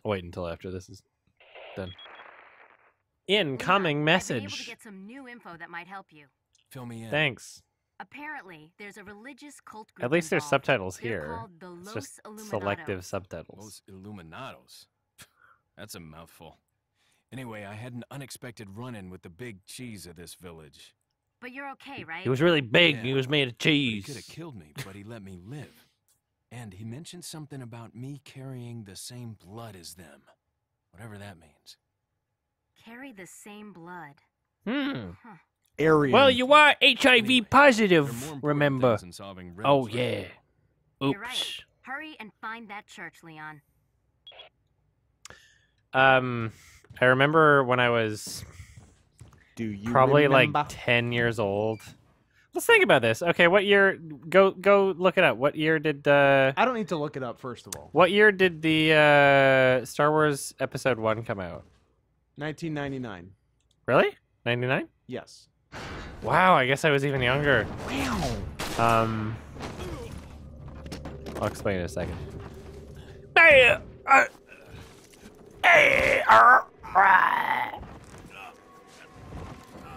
Wait until after this is done. Incoming message. I've been able to get some new info that might help you. Fill me in. Thanks. Apparently, there's a religious cult group At least there's involved. subtitles They're here. called the It's Los just Illuminados. selective subtitles. Los Illuminados. That's a mouthful. Anyway, I had an unexpected run-in with the big cheese of this village. But you're okay, right? He was really big. Yeah. He was made of He cheese. could have killed me, but he let me live. And he mentioned something about me carrying the same blood as them. Whatever that means. Carry the same blood. Hmm. Aryan. Well, you are HIV Anyway, there are more positive, important remember. things in solving Oh, riddles, right? yeah. You're right. Oops. Hurry and find that church, Leon. I remember when I was Do you probably remember? like 10 years old. Let's think about this. Okay, what year? Go look it up. What year did I don't need to look it up, first of all. What year did the Star Wars Episode 1 come out? 1999. Really? 99? Yes. Wow, I guess I was even younger. Wow. I'll explain in a second.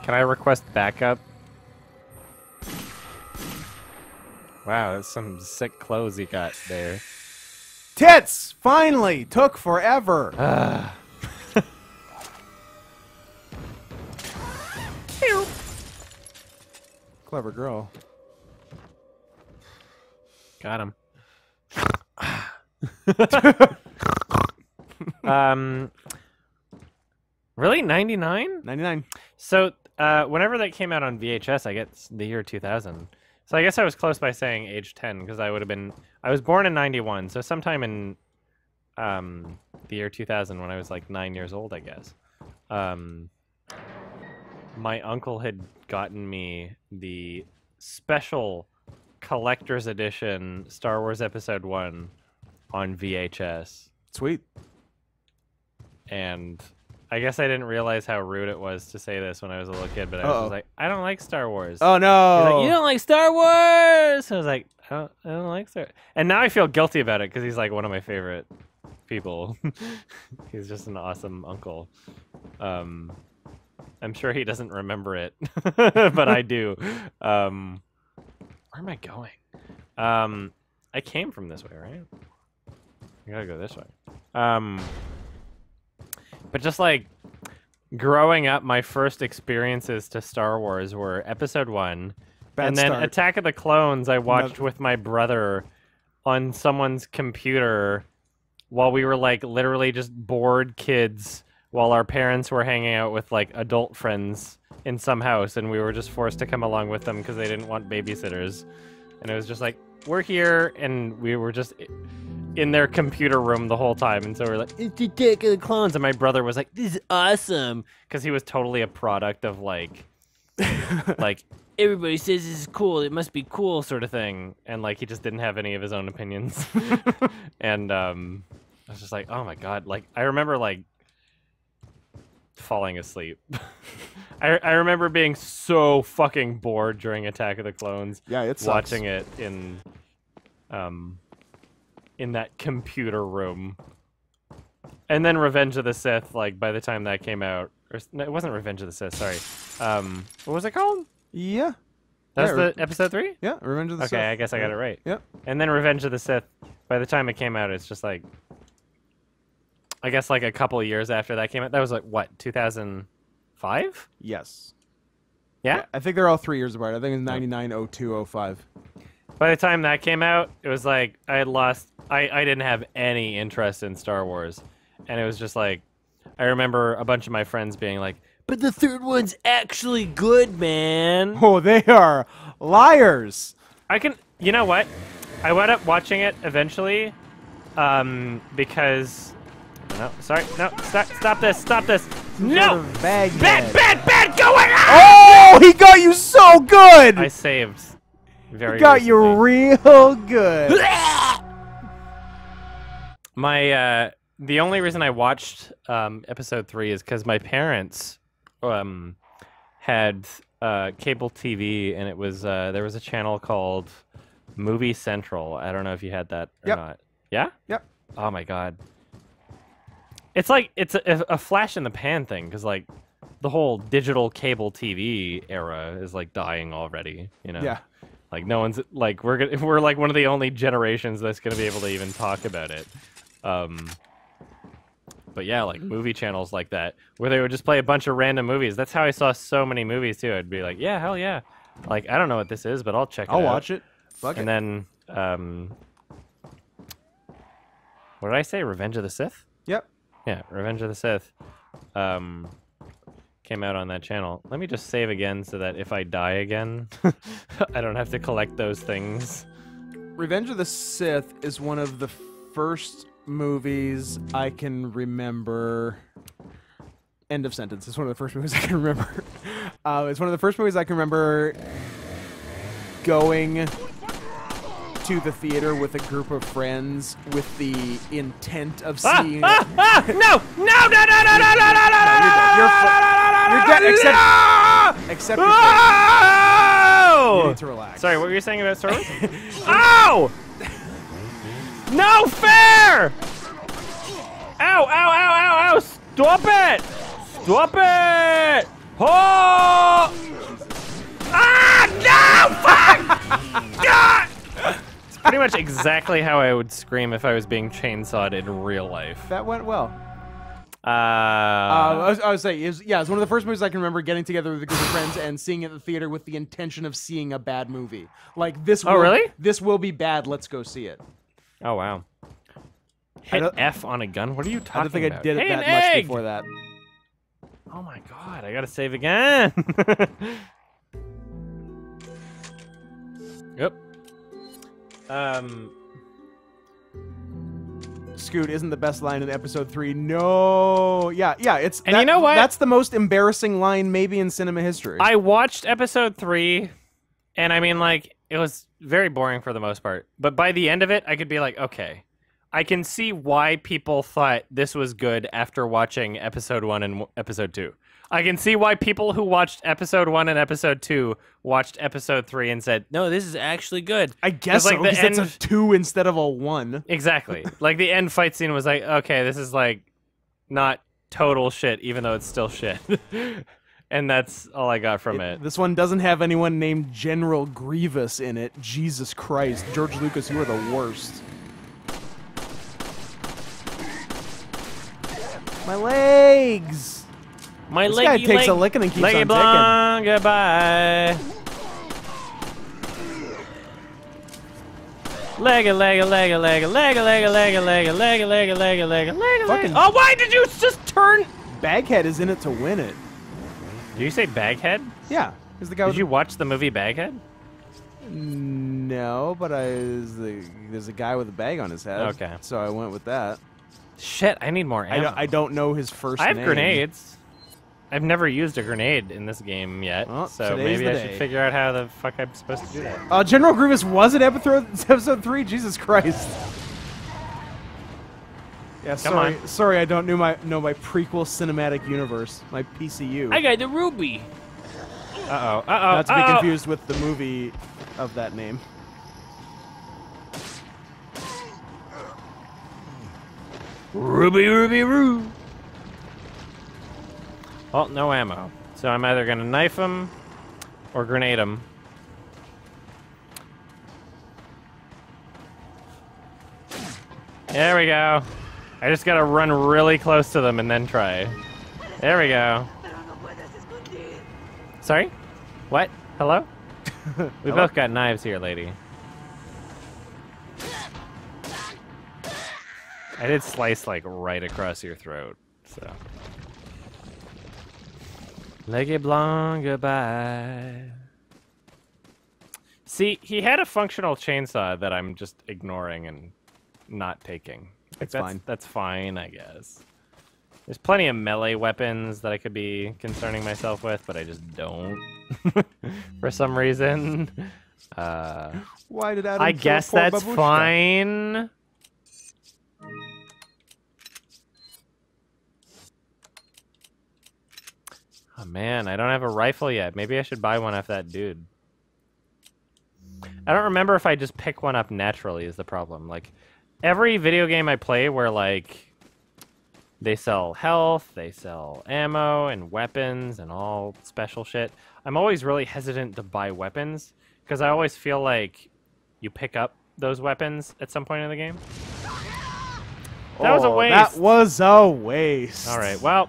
Can I request backup? Wow, that's some sick clothes you got there. Tits! Finally! Took forever. Clever girl. Got him. Really? 99? 99. So, whenever that came out on VHS, I guess the year 2000. So I guess I was close by saying age 10 because I would have been. I was born in 91, so sometime in the year 2000 when I was like 9 years old, I guess. My uncle had gotten me the special collector's edition Star Wars Episode 1 on VHS. Sweet. And I guess I didn't realize how rude it was to say this when I was a little kid, but I was just like, I don't like Star Wars. Oh, no. He's like, you don't like Star Wars? I was like, I don't like Star Wars. And now I feel guilty about it because he's like one of my favorite people. He's just an awesome uncle. I'm sure he doesn't remember it, but I do. Where am I going? I came from this way, right? I gotta go this way. But just like growing up, my first experiences to Star Wars were Episode 1, Bad and then start. Attack of the Clones I watched with my brother on someone's computer while we were like literally just bored kids while our parents were hanging out with like adult friends in some house, and we were just forced to come along with them because they didn't want babysitters. And it was just like, we're here, and we were just in their computer room the whole time. And so we're like, it's Attack of the Clones. And my brother was like, this is awesome. Because he was totally a product of like, like, everybody says this is cool, it must be cool sort of thing. And like, he just didn't have any of his own opinions. And I was just like, oh my God. Like, I remember like falling asleep. I remember being so fucking bored during Attack of the Clones. Yeah, it sucks. Watching it in that computer room. And then Revenge of the Sith, like by the time that came out, or no, it wasn't Revenge of the Sith, sorry. What was it called? Yeah. That's Yeah, the Episode 3? Yeah, Revenge of the Sith. Okay, I guess I got it right. Yep. And then Revenge of the Sith, by the time it came out, it's just like, I guess like a couple of years after that came out. That was like, what, 2005? Yes. Yeah? I think they're all 3 years apart. I think it's 99, 02, 05. By the time that came out, it was like, I had lost, I didn't have any interest in Star Wars. And it was just like, I remember a bunch of my friends being like, but the third one's actually good, man. Oh, they are liars. You know what? I wound up watching it eventually, because, no, sorry, no, stop this, no! Bad, Bad, going on! Oh, he got you so good! I saved very He got you recently. real good. The only reason I watched Episode 3 is because my parents had cable TV, and it was there was a channel called Movie Central. I don't know if you had that or Yep. not. Yeah? Yep. Oh my god. It's like it's a flash in the pan thing because like the whole digital cable TV era is like dying already. You know. Yeah. Like no one's like we're like one of the only generations that's gonna be able to even talk about it. But yeah, like movie channels like that where they would just play a bunch of random movies. That's how I saw so many movies too. I'd be like, yeah, hell yeah. Like I don't know what this is, but I'll check it out. I'll watch it. Fuck And it. then what did I say? Revenge of the Sith? Yep. Yeah, Revenge of the Sith. Came out on that channel. Let me just save again so that if I die again, I don't have to collect those things. Revenge of the Sith is one of the first movies I can remember. End of sentence. It's one of the first movies I can remember. It's one of the first movies I can remember going to the theater with a group of friends with the intent of seeing. No! No! No! No! No! No! No! No! No! You're dead. Except you're dead. You need to relax. Sorry, what were you saying about Star Wars? Ow! No fair! Ow! Ow! Ow! Ow! Ow! Stop it! Stop it! Oh! Ah! No! Fuck! God! It's pretty much exactly how I would scream if I was being chainsawed in real life. That went well. I I was saying, it's one of the first movies I can remember getting together with a group of friends and seeing it at the theater with the intention of seeing a bad movie. Like this. Oh, really? This will be bad. Let's go see it. Oh wow! Hit F on a gun? What are you talking about? I don't think I did it Hey, that an much egg! before that. Oh my god! I gotta save again. Yep. Scoot isn't the best line in episode 3. No. Yeah. It's. And you know what? That's the most embarrassing line maybe in cinema history. I watched episode 3, and I mean, like, it was very boring for the most part. But by the end of it, I could be like, okay, I can see why people thought this was good after watching episode 1 and episode 2. I can see why people who watched episode 1 and episode 2 watched episode 3 and said, no, this is actually good. I guess like so, because it's a end... 2 instead of a 1. Exactly. Like the end fight scene was like, okay, this is like not total shit, even though it's still shit. And that's all I got from it. This one doesn't have anyone named General Grievous in it. Jesus Christ. George Lucas, you are the worst. My legs! My This guy takes a licking and keeps on ticking. Blanc, goodbye. Leg, leg, leg, leg, leg, leg, leg, leg, leg, leg, leg, leg. Fucking- Oh, why did you just turn? Baghead is in it to win it. Did you say Baghead? Yeah. Is the guy Did with you watch the movie Baghead? No, but there's a guy with a bag on his head. Okay. So I went with that. Shit, I need more ammo. I don't know his first I have name. grenades. I've never used a grenade in this game yet, Well, so today's maybe the I day. should figure out how the fuck I'm supposed to do that. General Grievous was in episode 3? Jesus Christ. Yeah, sorry I don't know my prequel cinematic universe, my PCU. I got the ruby. Uh-oh, uh-oh, Not to be confused with the movie of that name. Ruby, ruby, roo. Well, no ammo. So I'm either going to knife him or grenade him. There we go. I just got to run really close to them and then try. There we go. Sorry? What? Hello? We both got knives here, lady. I did slice, like, right across your throat, so. Leggy Blanc, goodbye. See, he had a functional chainsaw that I'm just ignoring and not taking. It's fine. That's fine, I guess. There's plenty of melee weapons that I could be concerning myself with, but I just don't. For some reason. Why did Adam I kill guess poor that's babushka? fine. Oh man, I don't have a rifle yet. Maybe I should buy one off that dude. I don't remember if I just pick one up naturally is the problem. Like, every video game I play where like they sell health, they sell ammo and weapons and all special shit, I'm always really hesitant to buy weapons because I always feel like you pick up those weapons at some point in the game. That was a waste. That was a waste. All right, well,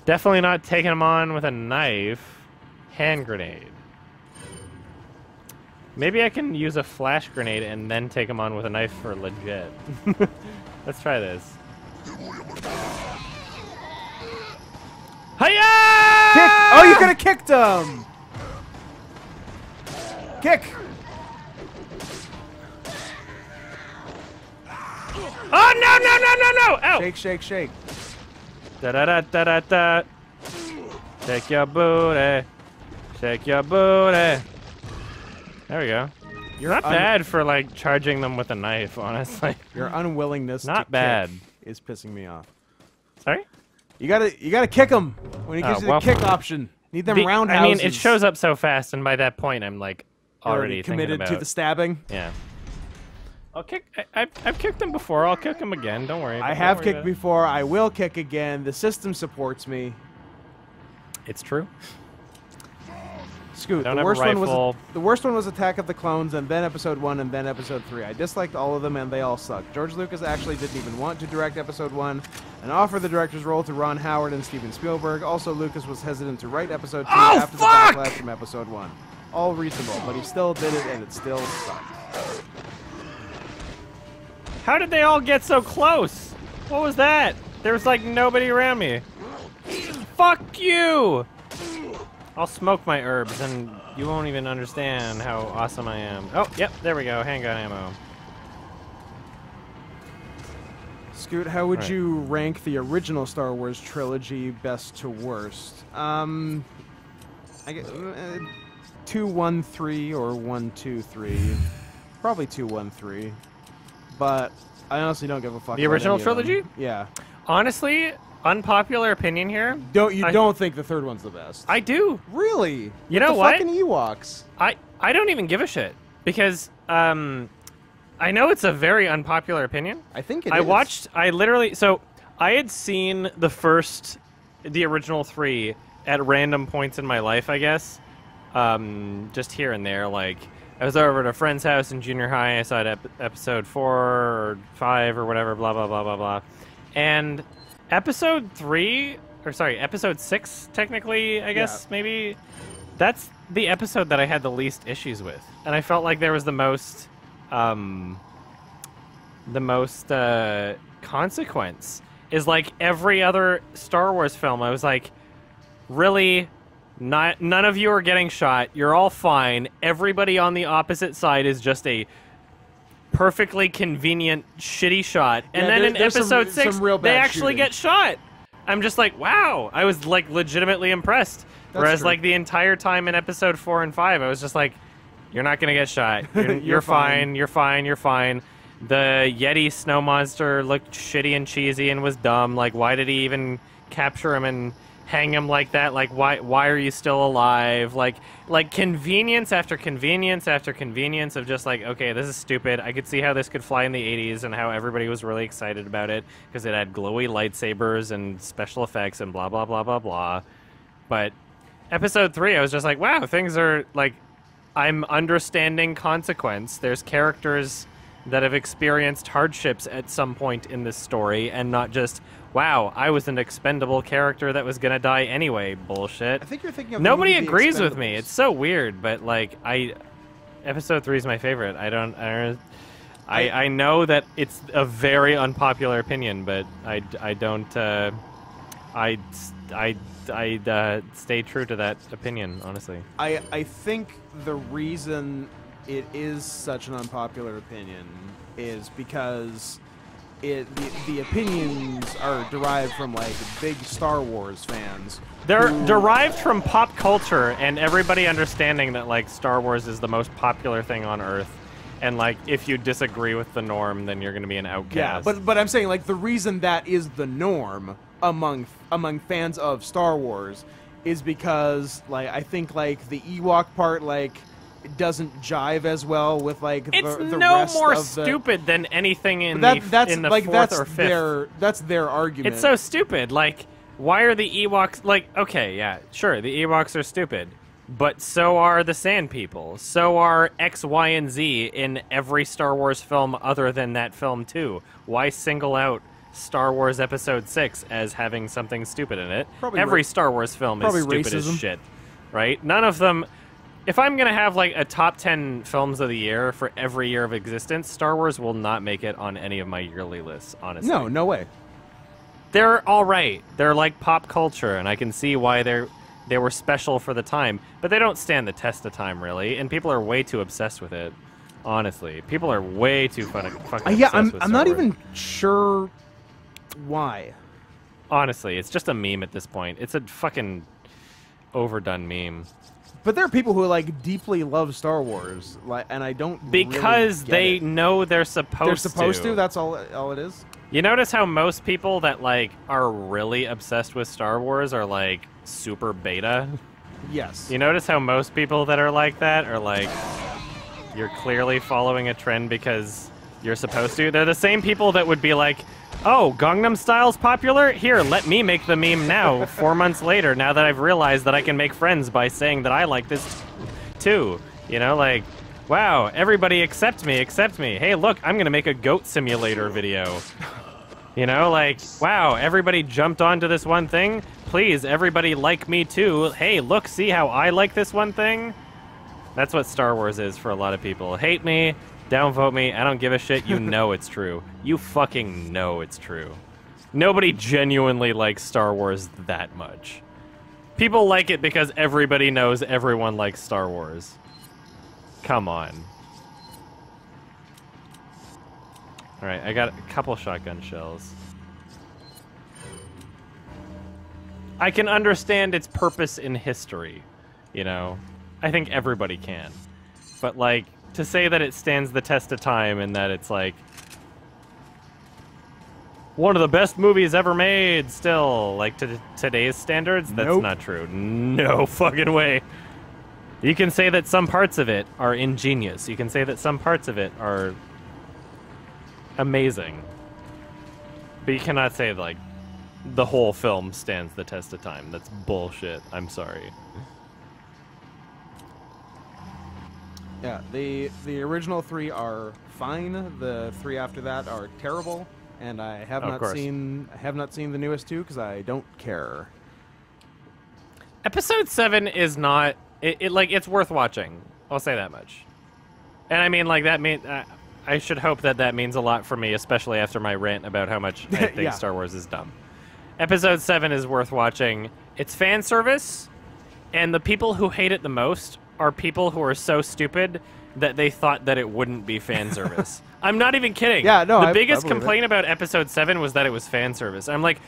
definitely not taking them on with a knife. Hand grenade. Maybe I can use a flash grenade and then take them on with a knife for legit. Let's try this. Hiya! Kick! Oh, you could have kicked him! Kick! Oh, no! Ow! Shake, shake, shake. Da-da-da-da-da-da. Shake your booty. Shake your booty. There we go. You're not bad for, like, charging them with a knife, honestly. Your unwillingness Not to bad. kick is pissing me off. Sorry? You gotta kick him when he gives you the well, kick option. Need them roundhouses. I mean, it shows up so fast, and by that point, I'm, like, You're already committed thinking about... to the stabbing. Yeah. I'll kick... I've kicked him before. I'll kick him again. Don't worry. I have kicked before. I will kick again. The system supports me. It's true. Scoot. Don't The have a worst one was rifle. the worst one was Attack of the Clones, and then Episode 1, and then Episode 3. I disliked all of them, and they all sucked. George Lucas actually didn't even want to direct Episode 1 and offer the director's role to Ron Howard and Steven Spielberg. Also, Lucas was hesitant to write Episode 2 after the backlash from Episode 1. All reasonable, but he still did it, and it still sucked. How did they all get so close? What was that? There was, like, nobody around me. Fuck you! I'll smoke my herbs, and you won't even understand how awesome I am. Oh, yep, there we go. Handgun ammo. Scoot, how would Right. you rank the original Star Wars trilogy, best to worst? I guess 2, 1, 3, or 1, 2, 3. Probably 2, 1, 3. But I honestly don't give a fuck. The about original any of them. trilogy? Yeah. Honestly, unpopular opinion here. Don't think the third one's the best? I do. Really? You know the what? Fucking Ewoks. I don't even give a shit because I know it's a very unpopular opinion. I think it is. I had seen the original 3 at random points in my life, I guess. Just here and there. Like, I was over at a friend's house in junior high. I saw it episode 4 or 5 or whatever, blah, blah, blah, blah, blah. And episode 6, technically, I guess, maybe, that's the episode that I had the least issues with. And I felt like there was the most consequence. Is like every other Star Wars film, I was like, really? None of you are getting shot. You're all fine. Everybody on the opposite side is just a perfectly convenient, shitty shot. And then in episode 6, they actually get shot. I'm just like, wow. I was like legitimately impressed. Whereas like the entire time in episode 4 and 5, I was just like, you're not going to get shot. You're fine. You're fine. You're fine. The Yeti snow monster looked shitty and cheesy and was dumb. Like, why did he even capture him and hang him like that? Like, why are you still alive? Like convenience after convenience after convenience of just like, okay, this is stupid. I could see how this could fly in the 80s and how everybody was really excited about it because it had glowy lightsabers and special effects and blah, blah, blah, blah, blah. But episode 3, I was just like, wow, things are like, I'm understanding consequence. There's characters that have experienced hardships at some point in this story and not just, wow, I was an expendable character that was going to die anyway bullshit. I think you're thinking of Nobody the movie agrees with me. Expendables. It's so weird, but like episode 3 is my favorite. I know that it's a very unpopular opinion, but I stay true to that opinion, honestly. I think the reason it is such an unpopular opinion is because the opinions are derived from like big Star Wars fans. They're derived from pop culture and everybody understanding that like Star Wars is the most popular thing on Earth, and like if you disagree with the norm, then you're going to be an outcast. Yeah, but I'm saying like the reason that is the norm among fans of Star Wars is because like I think like the Ewok part like it doesn't jive as well with like It's the no rest more of the... stupid than anything in that's in the like fourth that's or fifth. that's their argument. It's so stupid. Like, why are the Ewoks like? Okay, yeah, sure, the Ewoks are stupid, but so are the Sand People. So are X, Y, and Z in every Star Wars film other than that film too. Why single out Star Wars Episode 6 as having something stupid in it? Probably Every Star Wars film is stupid racism. as shit, right? None of them. If I'm going to have, like, a top 10 films of the year for every year of existence, Star Wars will not make it on any of my yearly lists, honestly. No way. They're all right. They're like pop culture, and I can see why they were special for the time, but they don't stand the test of time, really, and people are way too obsessed with it, honestly. People are way too fucking Yeah, obsessed with I'm Star not Wars. even sure why. Honestly, it's just a meme at this point. It's a fucking overdone meme. But there are people who like deeply love Star Wars, like, and I don't Because really get they it. know they're supposed to. They're supposed to. That's all it is. You notice how most people that like are really obsessed with Star Wars are like super beta? Yes. You notice how most people that are like that are like, you're clearly following a trend because you're supposed to? They're the same people that would be like, oh, Gangnam Style's popular? Here, let me make the meme now, 4 months later, now that I've realized that I can make friends by saying that I like this too. You know, like, wow, everybody accept me. Hey, look, I'm going to make a goat simulator video. You know, like, wow, everybody jumped onto this one thing. Please, everybody like me too. Hey, look, see how I like this one thing? That's what Star Wars is for a lot of people. Hate me, downvote me, I don't give a shit. You know it's true. You fucking know it's true. Nobody genuinely likes Star Wars that much. People like it because everybody knows everyone likes Star Wars. Come on. Alright, I got a couple shotgun shells. I can understand its purpose in history, you know? I think everybody can. But, like, to say that it stands the test of time and that it's, like, one of the best movies ever made still, like, to today's standards, that's Nope. not true. No fucking way. You can say that some parts of it are ingenious. You can say that some parts of it are amazing. But you cannot say, like, the whole film stands the test of time. That's bullshit. I'm sorry. Yeah, the original three are fine. The three after that are terrible, and I have Of not course. seen the newest two because I don't care. Episode 7 is not... it's worth watching. I'll say that much. And I mean, like, that mean... I should hope that that means a lot for me, especially after my rant about how much I think Yeah. Star Wars is dumb. Episode 7 is worth watching. It's fan service, and the people who hate it the most are people who are so stupid that they thought that it wouldn't be fan service. I'm not even kidding. Yeah, no, The I biggest believe it. complaint about Episode 7 was that it was fan service. I'm like,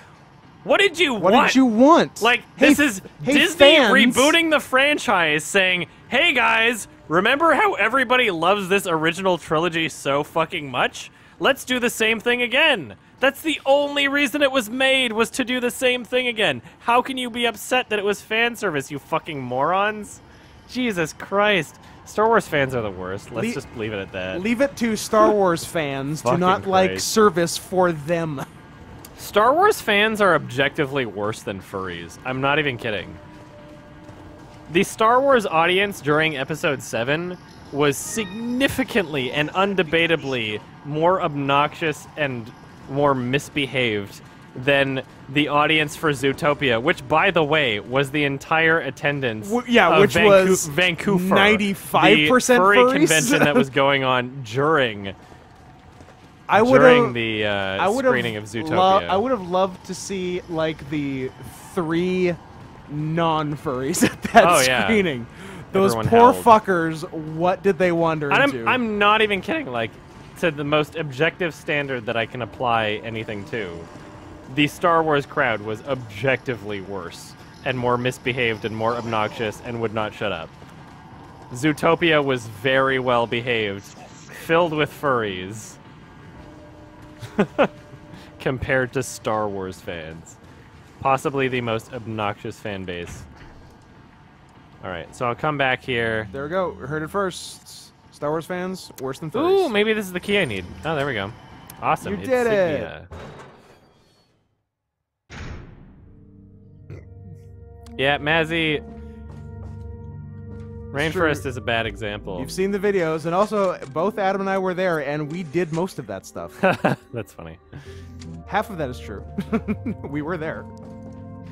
what did you What want? did you want? Like, Hey, this is hey, Disney fans. rebooting the franchise saying, hey guys, remember how everybody loves this original trilogy so fucking much? Let's do the same thing again. That's the only reason it was made, was to do the same thing again. How can you be upset that it was fan service, you fucking morons? Jesus Christ. Star Wars fans are the worst. Let's just leave it at that. Leave it to Star Wars fans to Fucking not like Christ. service for them. Star Wars fans are objectively worse than furries. I'm not even kidding. The Star Wars audience during Episode 7 was significantly and undebatably more obnoxious and more misbehaved than the audience for Zootopia, which, by the way, was the entire attendance of which was Vancouver, 95% the furry furries. convention that was going on during the screening of Zootopia. I would have loved to see like the 3 non-furries at that Oh, yeah. screening. Those Everyone poor howled. fuckers. What did they wander into? I'm not even kidding. Like, to the most objective standard that I can apply anything to, the Star Wars crowd was objectively worse and more misbehaved and more obnoxious and would not shut up. Zootopia was very well behaved, filled with furries, compared to Star Wars fans. Possibly the most obnoxious fan base. All right, so I'll come back here. There we go. Heard it first. Star Wars fans, worse than first. Ooh, maybe this is the key I need. Oh, there we go. Awesome. You It's did it. Signia. Yeah, Mazzy. Rainforest is a bad example. You've seen the videos, and also both Adam and I were there, and we did most of that stuff. That's funny. Half of that is true. We were there.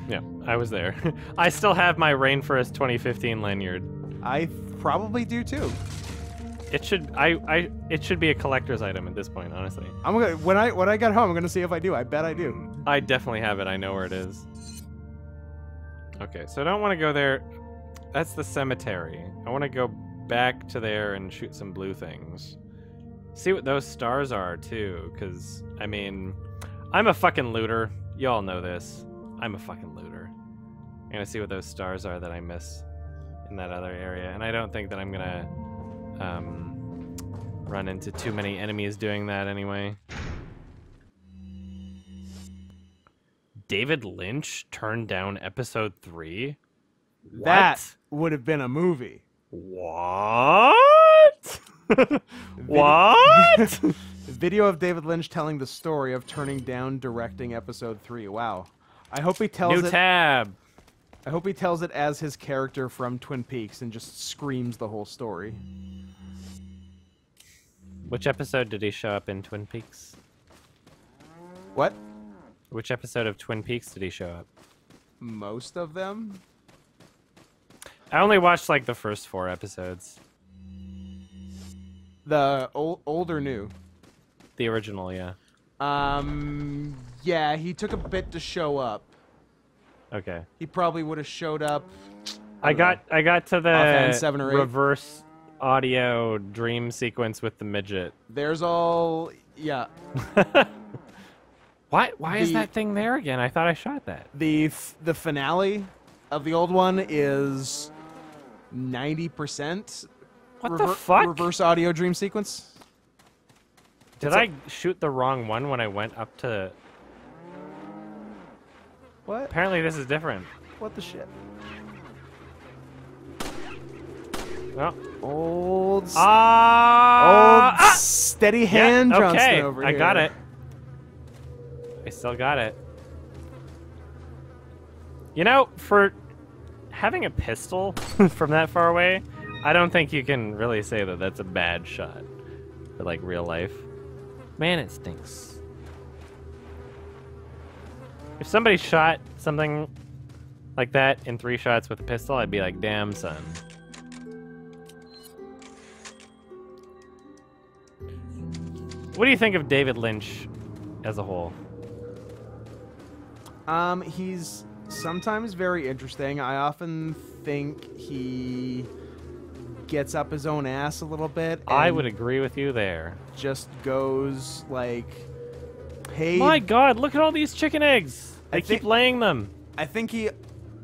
Yeah, I was there. I still have my Rainforest 2015 lanyard. I probably do too. It should it should be a collector's item at this point, honestly. I'm gonna when I get home, I'm gonna see if I do. I bet I do. I definitely have it. I know where it is. Okay, so I don't want to go there. That's the cemetery. I want to go back to there and shoot some blue things. See what those stars are too, because I mean, I'm a fucking looter. Y'all know this. I'm a fucking looter. I'm gonna see what those stars are that I miss in that other area, and I don't think that I'm gonna run into too many enemies doing that anyway. David Lynch turned down episode 3? That would have been a movie. What? What? Video of David Lynch telling the story of turning down directing episode 3. Wow. I hope he tells New it. tab. I hope he tells it as his character from Twin Peaks and just screams the whole story. Which episode did he show up in Twin Peaks? What? Which episode of Twin Peaks did he show up? Most of them? I only watched like the first 4 episodes. The old or new? The original, yeah. Yeah, he took a bit to show up. Okay. He probably would have showed up. I got to Offhand, the 7 or 8. reverse audio dream sequence with the midget. There's all, yeah. Why is that thing there again? I thought I shot that. The finale of the old one is 90%. What the fuck? Reverse audio dream sequence. Did I shoot the wrong one when I went up to... What? Apparently this is different. What the shit? Oh. Old Ah! steady hand Yeah, Johnston okay, over I here. got it. I still got it. You know, for having a pistol from that far away, I don't think you can really say that that's a bad shot for, like, real life. Man, it stinks. If somebody shot something like that in 3 shots with a pistol, I'd be like, damn, son. What do you think of David Lynch as a whole? He's sometimes very interesting. I often think he gets up his own ass a little bit. I and would agree with you there. just goes like, hey. My God, look at all these chicken eggs. They keep laying them. I think he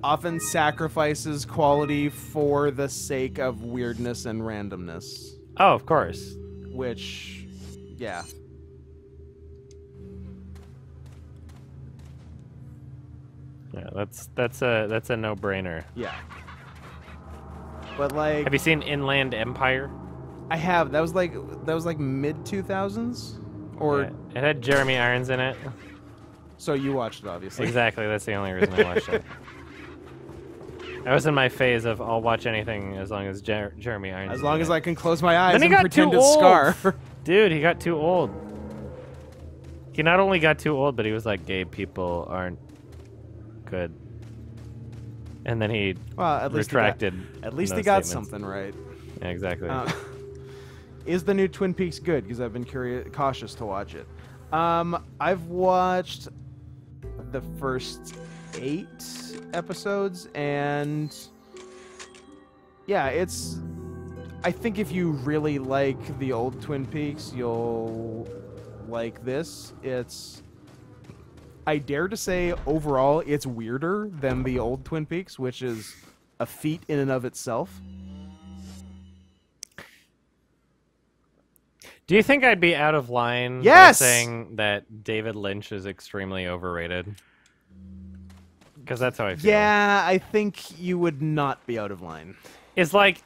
often sacrifices quality for the sake of weirdness and randomness. Oh, of course. Which, yeah. Yeah, that's a no-brainer. Yeah. But like, Have you seen Inland Empire? I have. That was like mid 2000s, or Yeah, it had Jeremy Irons in it. so you watched it obviously. Exactly. That's the only reason I watched it. I was in my phase of I'll watch anything as long as Jeremy Irons. As is long in as it. I can close my eyes Then he and got pretend too it's old. Scar. Dude, he got too old. He not only got too old, but he was like, gay people aren't good. And then he Well, at least retracted. At least those he got statements. something right. Yeah, exactly. Is the new Twin Peaks good? Because I've been cautious to watch it. I've watched the first 8 episodes, and yeah, it's. I think if you really like the old Twin Peaks, you'll like this. It's. I dare to say, overall, it's weirder than the old Twin Peaks, which is a feat in and of itself. Do you think I'd be out of line Yes! by saying that David Lynch is extremely overrated? because that's how I feel. Yeah, I think you would not be out of line. It's like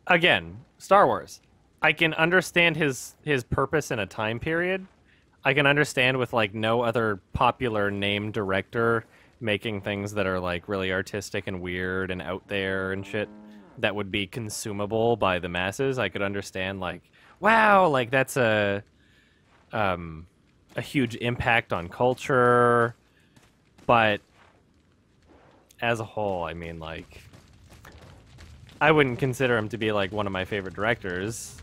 again, Star Wars. I can understand his purpose in a time period. I can understand with like no other popular name director making things that are like really artistic and weird and out there and shit that would be consumable by the masses. I could understand like, wow, like that's a huge impact on culture, but as a whole, I mean, like, I wouldn't consider him to be like one of my favorite directors.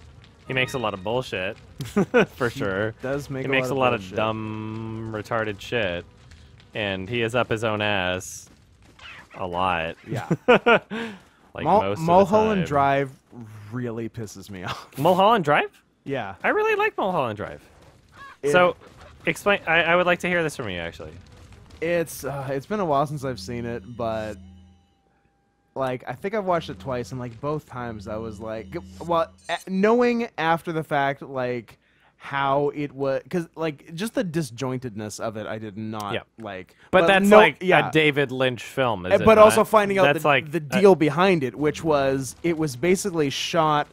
He makes a lot of bullshit, for sure. Does make he makes a lot of bullshit. dumb, retarded shit, and he is up his own ass a lot. Yeah. Like most Mulholland of the time. Drive really pisses me off. Mulholland Drive? Yeah. I really like Mulholland Drive. It- So, explain. I would like to hear this from you, actually. It's been a while since I've seen it, but like I think I've watched it twice, and like both times I was like, well, knowing after the fact like how it was, because like just the disjointedness of it, I did not Yeah. like. But that's like a David Lynch film, is it but not? also finding out That's like the deal behind it, which was it was basically shot.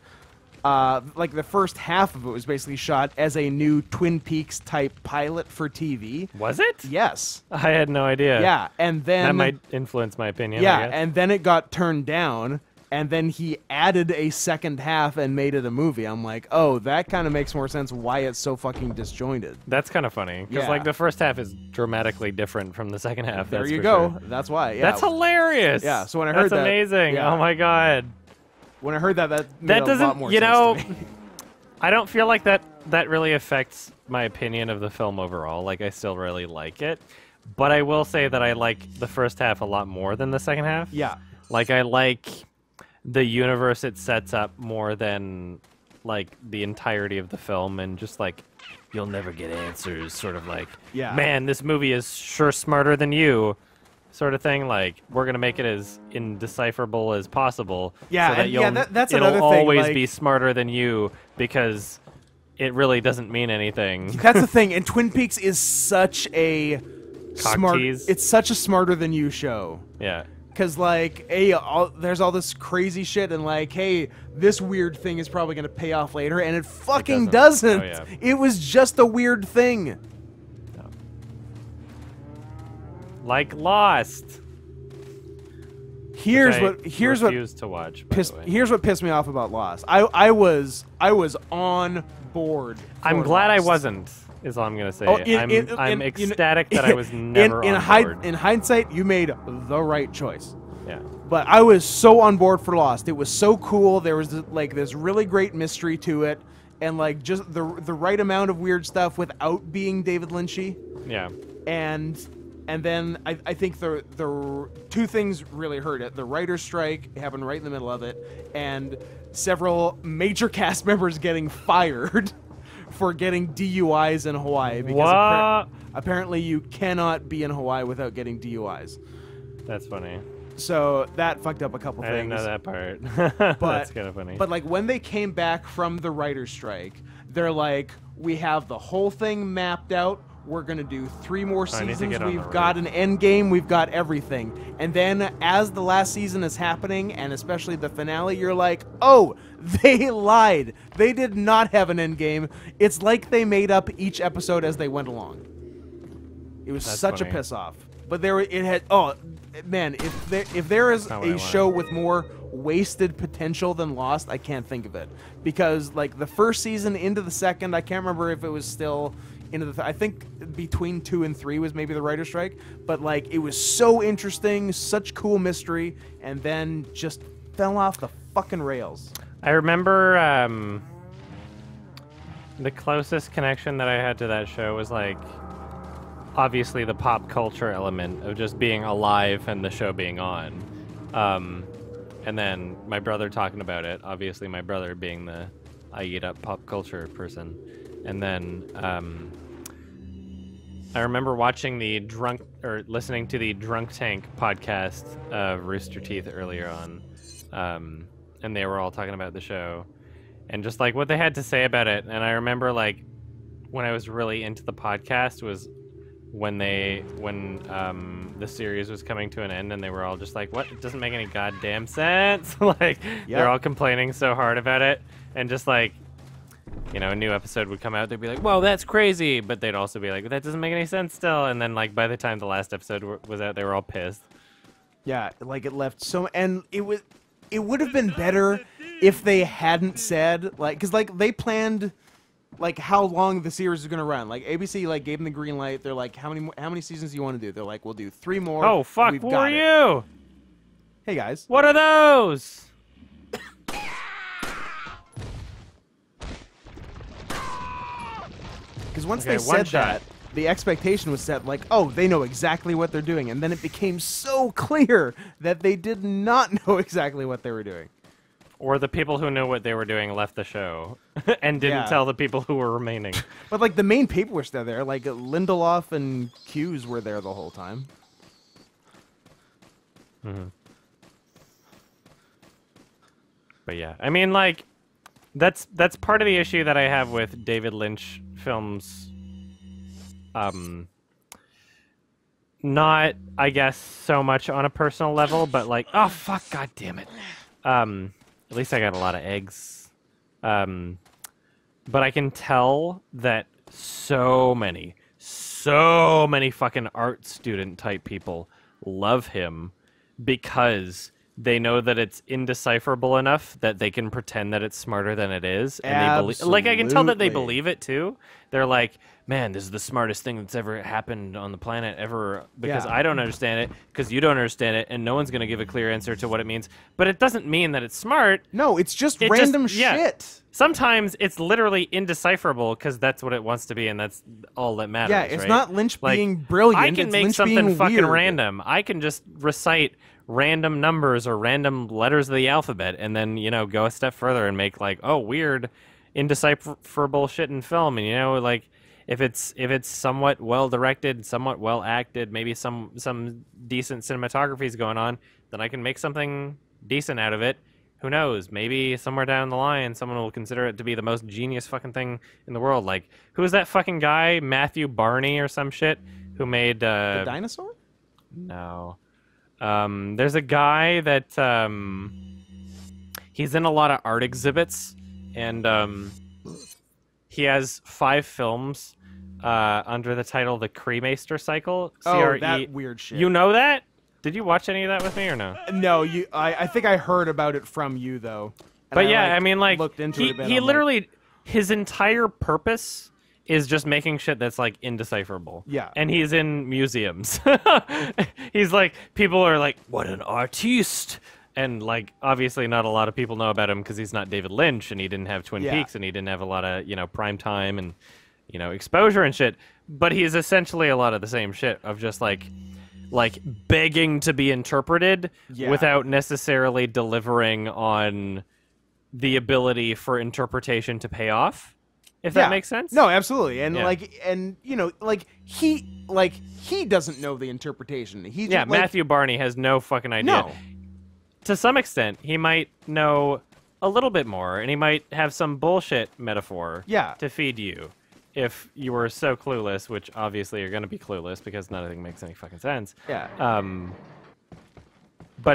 Like the first half of it was basically shot as a new Twin Peaks type pilot for TV. Was it? Yes. I had no idea. Yeah, and then That might influence my opinion. I yeah, guess. and then it got turned down, and then he added a second half and made it a movie. I'm like, oh, that kind of makes more sense why it's so fucking disjointed. That's kind of funny because Yeah. like the first half is dramatically different from the second half. There that's you for go. sure. That's why. Yeah. That's hilarious. Yeah, so when I heard that's that- amazing. yeah. Oh my god. When I heard that made That a doesn't. lot more You sense know, to me. I don't feel like that really affects my opinion of the film overall. Like I still really like it, but I will say that I like the first half a lot more than the second half. Yeah. Like I like the universe it sets up more than like the entirety of the film, and just like you'll never get answers, sort of like, Yeah. man, this movie is sure smarter than you, sort of thing. Like we're gonna make it as indecipherable as possible. Yeah, so that and you'll, that's it'll another thing, always like- be smarter than you because it really doesn't mean anything. That's the thing, and Twin Peaks is such a smart. tease. It's such a smarter than you show. Yeah. Cause like, hey, there's all this crazy shit, and like, hey, this weird thing is probably gonna pay off later, and it fucking doesn't. doesn't. Oh, yeah. It was just a weird thing. Like Lost. Here's which I here's what refuse to watch. By the way. here's what pissed me off about Lost. I was on board. I'm for glad I Lost. wasn't. Is all I'm gonna say. Oh, I'm ecstatic that I was never on board. In hindsight, you made the right choice. Yeah. But I was so on board for Lost. It was so cool. There was like this really great mystery to it, and like just the right amount of weird stuff without being David Lynchy. Yeah. And then I think the two things really hurt it. The writer's strike happened right in the middle of it, and several major cast members getting fired for getting DUIs in Hawaii because What? apparently you cannot be in Hawaii without getting DUIs. That's funny. So that fucked up a couple I things. didn't know that part. But, That's kind of funny. But like when they came back from the writer's strike, they're like, we have the whole thing mapped out. We're going to do 3 more I need to seasons. get on the We've got road. an end game. We've got everything. And then as the last season is happening, and especially the finale, you're like, oh, they lied. They did not have an end game. It's like they made up each episode as they went along. It was That's such funny. a piss off. But it had, oh, man, if there is Not what I a want. show with more wasted potential than Lost, I can't think of it. Because like the first season into the second, I can't remember if it was still into the I think between 2 and 3 was maybe the writer's strike, but like it was so interesting, such cool mystery, and then just fell off the fucking rails. I remember the closest connection that I had to that show was like obviously the pop culture element of just being alive and the show being on. And then my brother talking about it, obviously my brother being the I eat up pop culture person. And then I remember watching listening to the Drunk Tank podcast of Rooster Teeth earlier on. And they were all talking about the show and just like what they had to say about it. And I remember like when I was really into the podcast was when the series was coming to an end, and they were all just like, "What? It doesn't make any goddamn sense." Like they're all complaining so hard about it, and just like, you know, a new episode would come out, they'd be like, "Whoa, that's crazy," but they'd also be like, "That doesn't make any sense still." And then like by the time the last episode was out, they were all pissed. Yeah, like it left so, and it would have been better if they hadn't said like, because like they planned like how long the series is gonna run. Like ABC like gave them the green light. They're like, how many seasons do you want to do? They're like, we'll do 3 more. Oh fuck, We've who got are it. you? Hey guys. What are those? Because once Okay, they one said shot. that, the expectation was set like, oh, they know exactly what they're doing, and then it became so clear that they did not know exactly what they were doing. Or the people who knew what they were doing left the show and didn't Yeah. tell the people who were remaining. But like the main people were still there. Like Lindelof and Hughes were there the whole time. But yeah, I mean, like, that's part of the issue that I have with David Lynch films. Not, I guess, so much on a personal level, but like, oh fuck, god damn it. At least I got a lot of eggs. But I can tell that so many fucking art student type people love him because they know that it's indecipherable enough that they can pretend that it's smarter than it is, and they believe. Like I can tell that they Absolutely. believe it too. They're like, "Man, this is the smartest thing that's ever happened on the planet ever." Because Yeah. I don't understand it, because you don't understand it, and no one's gonna give a clear answer to what it means. But it doesn't mean that it's smart. No, it's just It random yeah. shit. Sometimes it's literally indecipherable because that's what it wants to be, and that's all that matters. Yeah, it's right? not Lynch Like, being brilliant. I can it's make Lynch something being fucking weird. random. I can just recite random numbers or random letters of the alphabet, and then go a step further and make like, oh, weird, indecipherable shit in film. And like if it's somewhat well directed, somewhat well acted, maybe some decent cinematography is going on, then I can make something decent out of it. Who knows? Maybe somewhere down the line, someone will consider it to be the most genius fucking thing in the world. Like, who is that fucking guy, Matthew Barney or some shit, who made The dinosaur? No. There's a guy that he's in a lot of art exhibits, and he has 5 films under the title The Cremaster Cycle. Oh, that weird shit. You know that? Did you watch any of that with me or no? No, I think I heard about it from you though. And But yeah, I mean, like, looked into he, it a bit. he I'm like, literally, his entire purpose is just making shit that's like indecipherable. Yeah. And he's in museums. He's like, people are like, what an artiste. And like, obviously not a lot of people know about him because he's not David Lynch, and he didn't have Twin Yeah. Peaks, and he didn't have a lot of, prime time and, exposure and shit. But he's essentially a lot of the same shit of just like begging to be interpreted Yeah. without necessarily delivering on the ability for interpretation to pay off. If that makes sense? No, absolutely. And Yeah. he doesn't know the interpretation. He Yeah, just, like, Matthew Barney has no fucking idea. No. To some extent, he might know a little bit more, and he might have some bullshit metaphor Yeah. to feed you if you were so clueless, which obviously you're going to be clueless because nothing makes any fucking sense. Yeah. But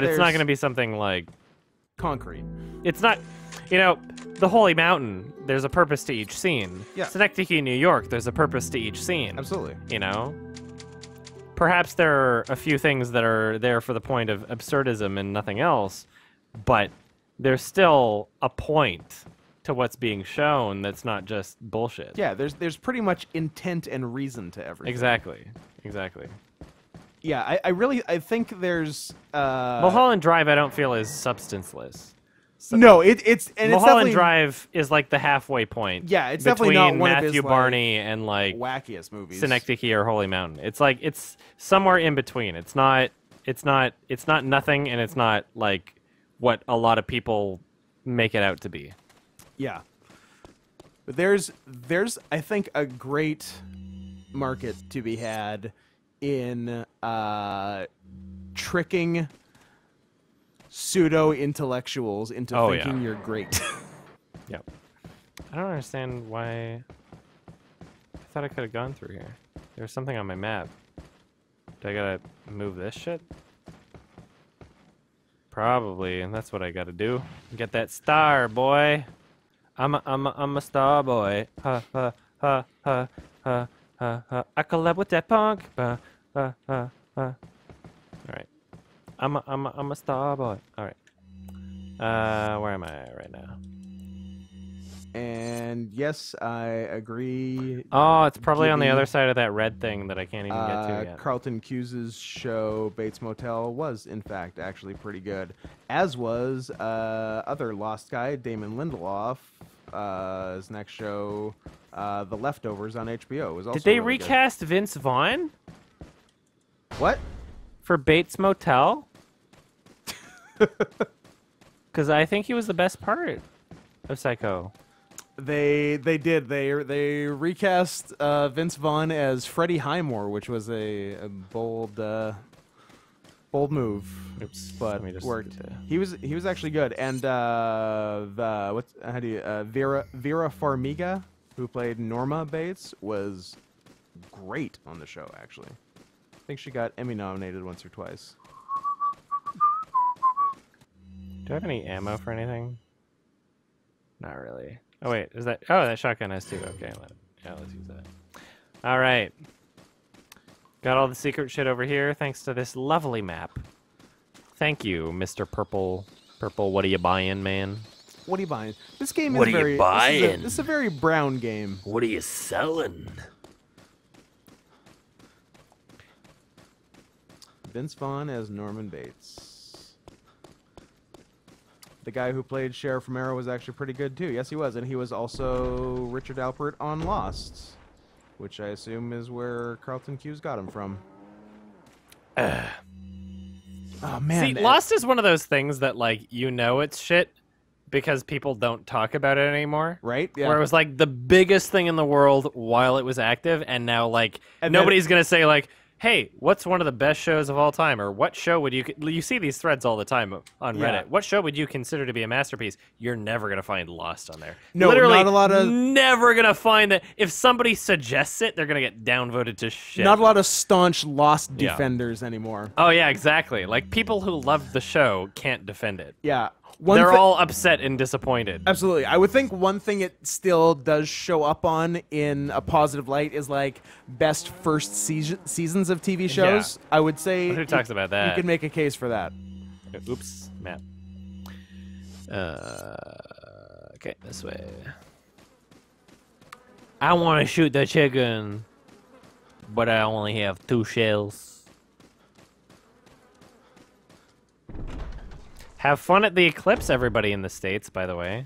it's not there's- going to be something like... Concrete. It's not... the Holy Mountain, there's a purpose to each scene. Yeah. Synecdoche, New York, there's a purpose to each scene. Absolutely. Perhaps there are a few things that are there for the point of absurdism and nothing else, but there's still a point to what's being shown that's not just bullshit. Yeah, there's pretty much intent and reason to everything. Exactly. Yeah, I think there's Mulholland Drive, I don't feel is substanceless. No, it's and it's Mulholland definitely Drive is like the halfway point. Yeah, it's between definitely not one of Matthew his, like, Barney and like wackiest movies. Synecdoche or Holy Mountain. It's like it's somewhere in between. It's not nothing, and it's not like what a lot of people make it out to be. Yeah. But there's I think a great market to be had in tricking pseudo intellectuals into Oh, thinking yeah. you're great. Yep. I don't understand why. I thought I could have gone through here. There's something on my map. Do I gotta move this shit? Probably, and that's what I gotta do. Get that star, boy. I'm a star boy. Ha ha ha ha ha ha ha. I collab with that punk. Ha ha ha ha. All right. I'm a star boy. All right. Where am I right now? And yes, I agree. Oh, it's probably on the Gibby, other side of that red thing that I can't even get to yet. Carlton Cuse's show Bates Motel was in fact actually pretty good, as was other Lost guy Damon Lindelof. His next show, The Leftovers on HBO, was also. Did they really recast Vince Vaughn good. What? for Bates Motel? Because I think he was the best part of Psycho. They did. They recast Vince Vaughn as Freddie Highmore, which was a bold move. Oops. But Let me just worked. get to- He was actually good. And Vera Farmiga, who played Norma Bates, was great on the show. Actually, I think she got Emmy nominated once or twice. Do I have any ammo for anything? Not really. Oh wait, is that? Oh, that shotgun has two. Okay, let's use that. All right. Got all the secret shit over here thanks to this lovely map. Thank you, Mr. Purple. What are you buying, man? What are you buying? This game What is are you very. buying? This is a very brown game. What are you selling? Vince Vaughn as Norman Bates. The guy who played Sheriff Romero was actually pretty good too. Yes, he was, and he was also Richard Alpert on Lost, which I assume is where Carlton Cuse got him from. Oh man! See, Lost is one of those things that, like, you know it's shit because people don't talk about it anymore. Right? Yeah. Where it was, like, the biggest thing in the world while it was active, and now, like, And then- nobody's going to say, like, hey, what's one of the best shows of all time? Or what show would you see these threads all the time on Reddit. Yeah. What show would you consider to be a masterpiece? You're never going to find Lost on there. No, Literally, not a lot of- never going to find that. If somebody suggests it, they're going to get downvoted to shit. Not a lot of staunch Lost Yeah. defenders anymore. Oh, yeah, exactly. Like, people who love the show can't defend it. Yeah. They're all upset and disappointed. Absolutely. I would think one thing it still does show up on in a positive light is like best first seasons of TV shows. I would say Who talks about that? You can make a case for that. Oops, map. Okay, this way. I want to shoot the chicken, but I only have 2 shells. Have fun at the eclipse, everybody in the States, by the way.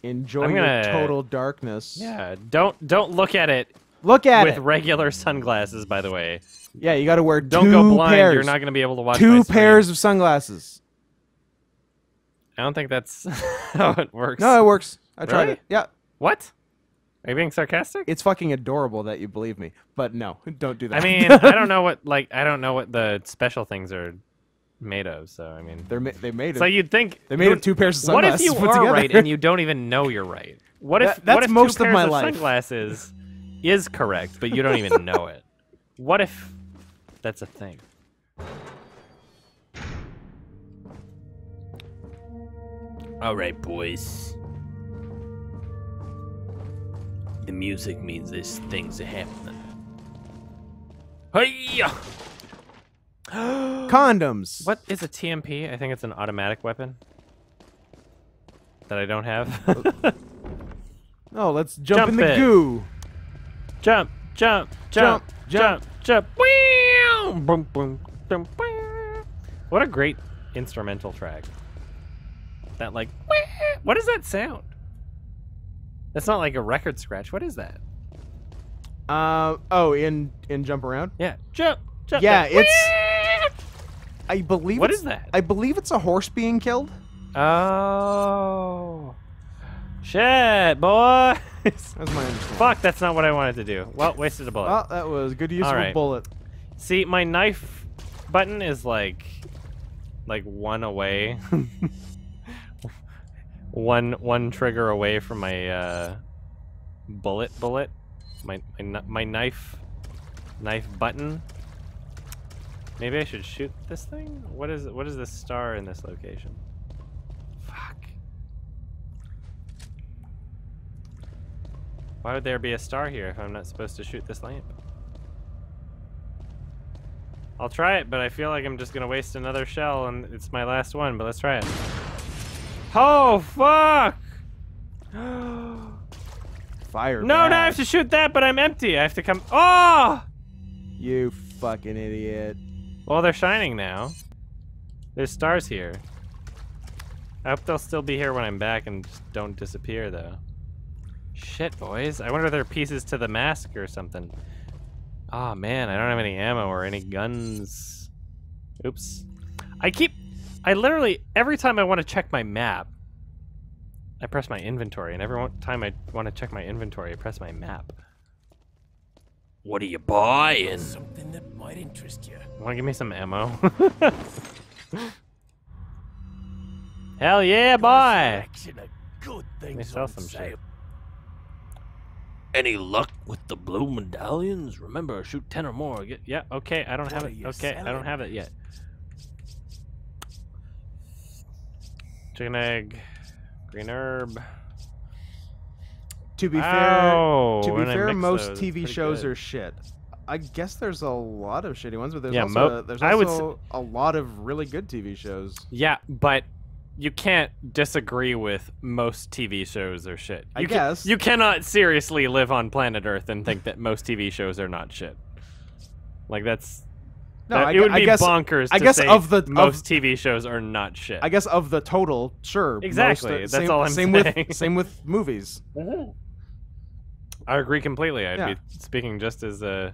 Enjoy I'm your gonna- total darkness. Yeah, don't look at it Look at with it. regular sunglasses, by the way. Yeah, you got to wear Don't two go blind. pairs. You're not going to be able to watch my two stream. pairs of sunglasses. I don't think that's how it works. No, it works. I tried Really? it. Yeah. What? Are you being sarcastic? It's fucking adorable that you believe me. But no, don't do that. I mean, I don't know what the special things are made of. So I mean, they made it. so you'd think They made it 2 pairs of What if sunglasses you put are together. right and you don't even know you're right? What if That's what if most 2 of pairs my of life. sunglasses is correct, but you don't even know it? What if that's a thing? All right, boys. The music means there's things are happening. Hey-ya! Condoms. What is a TMP? I think it's an automatic weapon that I don't have. Oh, let's jump in the it. goo. Jump, jump, jump, Jump, jump, jump. Wow! Boom, boom, boom, boom. What a great instrumental track. That like, what is that sound? That's not like a record scratch. What is that? Oh, in Jump Around? Yeah, jump, jump. Yeah, like, it's- I believe What it's- is that? I believe it's a horse being killed. Oh. Shit, boy. That's my understanding. Fuck, that's not what I wanted to do. Well, wasted a bullet. Well, that was good use All of a right. bullet. See, my knife button is like one away. one trigger away from my bullet. My knife Knife button. Maybe I should shoot this thing? What is this star in this location? Fuck. Why would there be a star here if I'm not supposed to shoot this lamp? I'll try it, but I feel like I'm just gonna waste another shell and it's my last one, but let's try it. Oh, fuck! Fire. No, bad. no, I have to shoot that, but I'm empty. I have to come. Oh! You fucking idiot. Well, they're shining now. There's stars here. I hope they'll still be here when I'm back and just don't disappear, though. Shit, boys. I wonder if they're pieces to the mask or something. Oh, man, I don't have any ammo or any guns. Oops. I literally, every time I want to check my map, I press my inventory, and every time I want to check my inventory, I press my map. What are you buying? Something that might interest you. Want to give me some ammo? Hell yeah, boy! Selection of good Let me things sell on some sale. shit. Any luck with the blue medallions? Remember, shoot 10 or more. Yeah, okay, I don't have What it. are you Okay, I don't selling? have it yet. Chicken egg, green herb. To be Ow, fair, when I mix most those, it's TV pretty shows good. are shit. I guess there's a lot of shitty ones, but there's Yeah, also, there's I would also a lot of really good TV shows. Yeah, but you can't disagree with most TV shows are shit. I guess. You cannot seriously live on planet Earth and think that most TV shows are not shit. Like that's No, it would I be guess, bonkers I to guess say of the most TV shows are not shit. I guess of the total, sure. Exactly, Most, that's same, all I'm same saying. with same with movies. I agree completely. I'd Yeah. be speaking just as I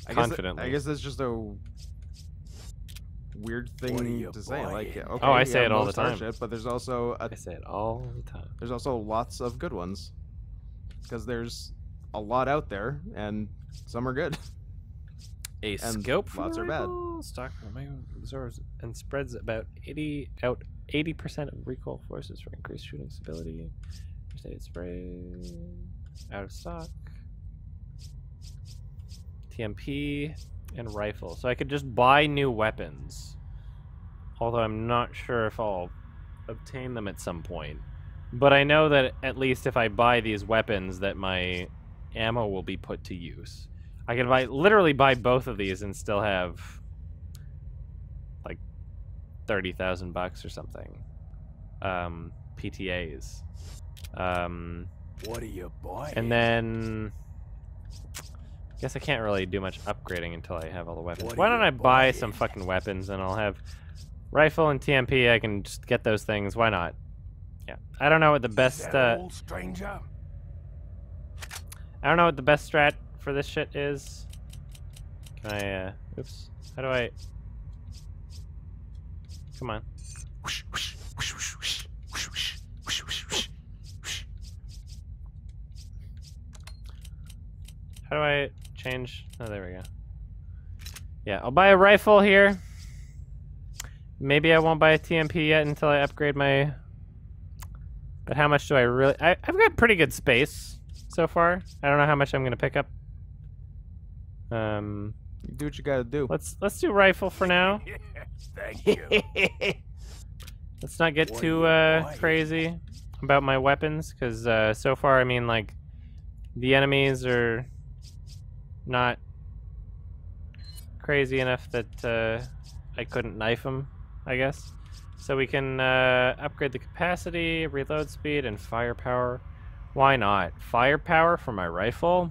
confidently. guess that's just a weird What are thing you to say. Like, buying? okay, Oh, I say yeah, it all the most are time. shit, but there's also I say it all the time. there's also lots of good ones because there's a lot out there and some are good. A And scope for lots the are bad. rifle, stock absorbs and spreads about 80% of recoil forces for increased shooting stability. Stated spray out of stock. TMP and rifle. So I could just buy new weapons. Although I'm not sure if I'll obtain them at some point. But I know that at least if I buy these weapons that my ammo will be put to use. I can literally buy both of these and still have like $30,000 or something. PTAs. What are you buying? And then I guess I can't really do much upgrading until I have all the weapons. What Why are don't you I buy buying? some fucking weapons and I'll have rifle and TMP. I can just get those things. Why not? Yeah. I don't know what the Is best that old stranger? I don't know what the best strat for this shit is. Can I oops. How do I Come on. How do I change? Oh, there we go. Yeah, I'll buy a rifle here. Maybe I won't buy a TMP yet until I upgrade my... But how much do I really... I've got pretty good space so far. I don't know how much I'm going to pick up. You do what you gotta do. Let's do rifle for now. Thank you. Let's not get What too are you buying? crazy about my weapons, because so far, I mean, like, the enemies are not crazy enough that I couldn't knife them, I guess. So we can upgrade the capacity, reload speed, and firepower. Why not? Firepower for my rifle?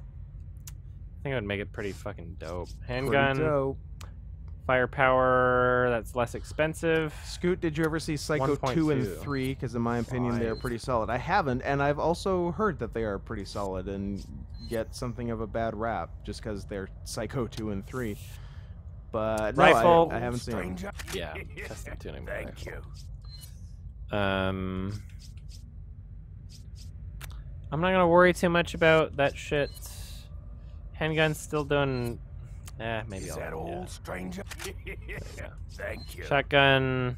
I think it would make it pretty fucking dope. Handgun, Pretty dope. firepower, that's less expensive. Scoot, did you ever see Psycho 2 and 1.2. 3? Because in my opinion, they're 5. pretty solid. I haven't, and I've also heard that they are pretty solid and get something of a bad rap just because they're Psycho 2 and 3. But no, Rifle. I haven't seen them. Stranger? Yeah, custom tuning. Thank you. I'm not gonna worry too much about that shit. Handgun's still doing. Maybe Is I'll. that old Yeah. stranger? Thank you. Shotgun.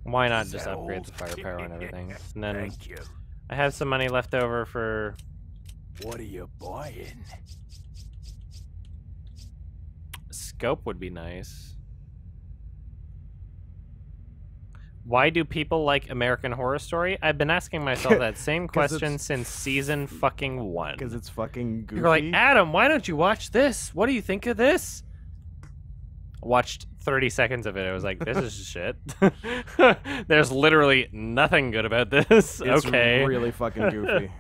Why not Is just that upgrade old? the firepower and everything? And then Thank you. I have some money left over for What are you buying? Scope would be nice. Why do people like American Horror Story? I've been asking myself that same 'Cause question it's- since season fucking 1. Because it's fucking goofy. You're like, Adam, why don't you watch this? What do you think of this? Watched 30 seconds of it. I was like, this is shit. There's literally nothing good about this. It's okay. really fucking goofy.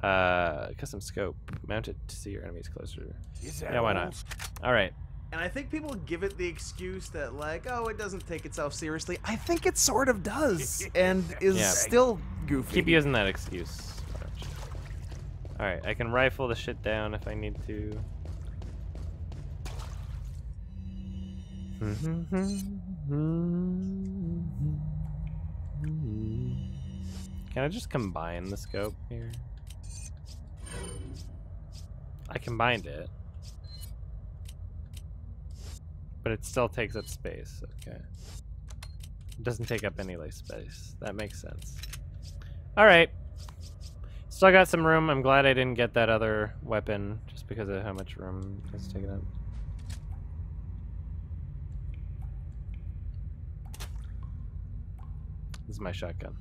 Custom scope. Mount it to see your enemies closer. Is that Yeah, why all? not? All right. And I think people give it the excuse that, like, oh, it doesn't take itself seriously. I think it sort of does, and is Yeah. still goofy. Keep using that excuse. All right, I can rifle the shit down if I need to. Can I just combine the scope here? I combined it. But it still takes up space, okay. It doesn't take up any less space. That makes sense. Alright. Still got some room. I'm glad I didn't get that other weapon just because of how much room it's taken up. This is my shotgun.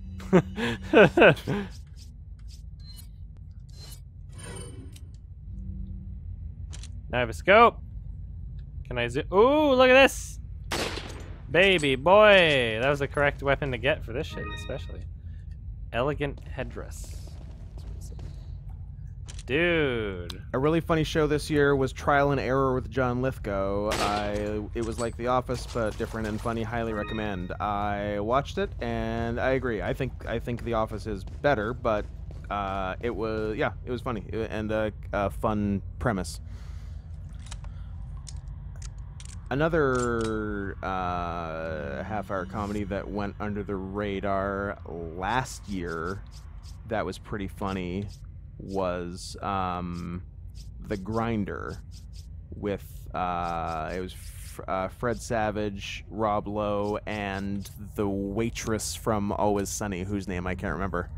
Now I have a scope. Can I zoom? Ooh, look at this! Baby boy! That was the correct weapon to get for this shit, especially. Elegant headdress. Dude. A really funny show this year was Trial and Error with John Lithgow. It was like The Office, but different and funny. Highly recommend. I watched it, and I agree. I think The Office is better, but it was funny and a fun premise. Another half-hour comedy that went under the radar last year that was pretty funny was The Grinder with it was Fred Savage, Rob Lowe, and the waitress from Always Sunny, whose name I can't remember.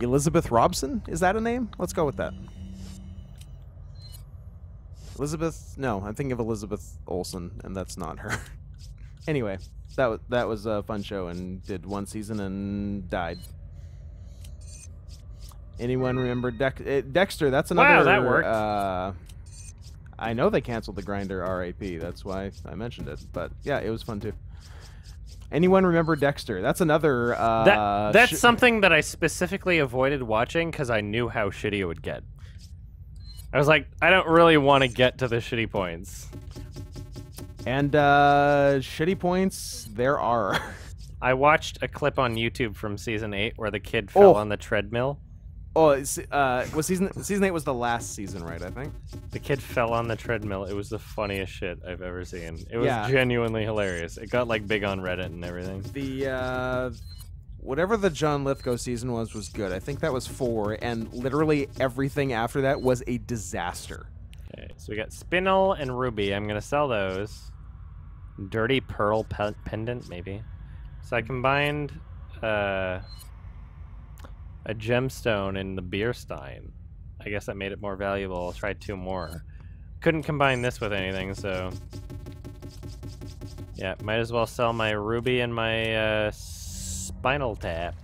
Elizabeth Robson? Is that a name? Let's go with that. Elizabeth? No, I'm thinking of Elizabeth Olsen, and that's not her. Anyway, that was a fun show and did one season and died. Anyone remember Dexter? That's another. Wow, that worked. I know they canceled The Grinder, R.A.P. That's why I mentioned it. But yeah, it was fun too. Anyone remember Dexter? That's another. That's something that I specifically avoided watching because I knew how shitty it would get. I was like, I don't really want to get to the shitty points. And shitty points there are. I watched a clip on YouTube from season 8 where the kid fell on the treadmill. Oh, was season 8 was the last season, right? I think. The kid fell on the treadmill. It was the funniest shit I've ever seen. It was Yeah. genuinely hilarious. It got like big on Reddit and everything. The whatever the John Lithgow season was good. I think that was 4, and literally everything after that was a disaster. Okay, so we got Spinel and Ruby. I'm gonna sell those. Dirty Pearl pendant, maybe. So I combined a gemstone in the beer stein. I guess that made it more valuable. I'll try 2 more. Couldn't combine this with anything, so yeah, might as well sell my ruby and my spinal tap.